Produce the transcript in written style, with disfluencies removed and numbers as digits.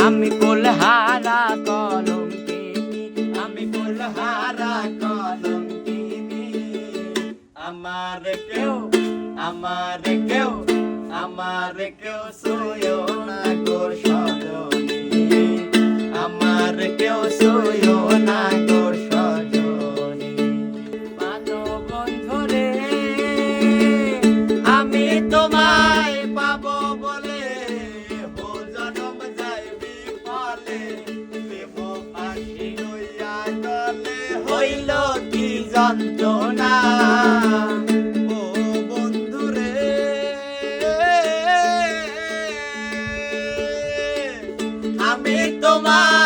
আমি কুলহারা কলঙ্কিনী, আমি কুলহারা কলঙ্কিনী। আমার কেউ, আমার কেউ, আমার কেউ ছুঁয়ো না গো সজনী, আমার কেউ ছুঁয়ো না গো সজনী। পানো বন্ধুরে আমি তোমায় পাবো বলে, ও জনম যাইবি ফলে, প্রেম ফাঁসি লইয়া গলে হইল কি যন্ত্রণা। ও বন্ধুরে আমি তোমার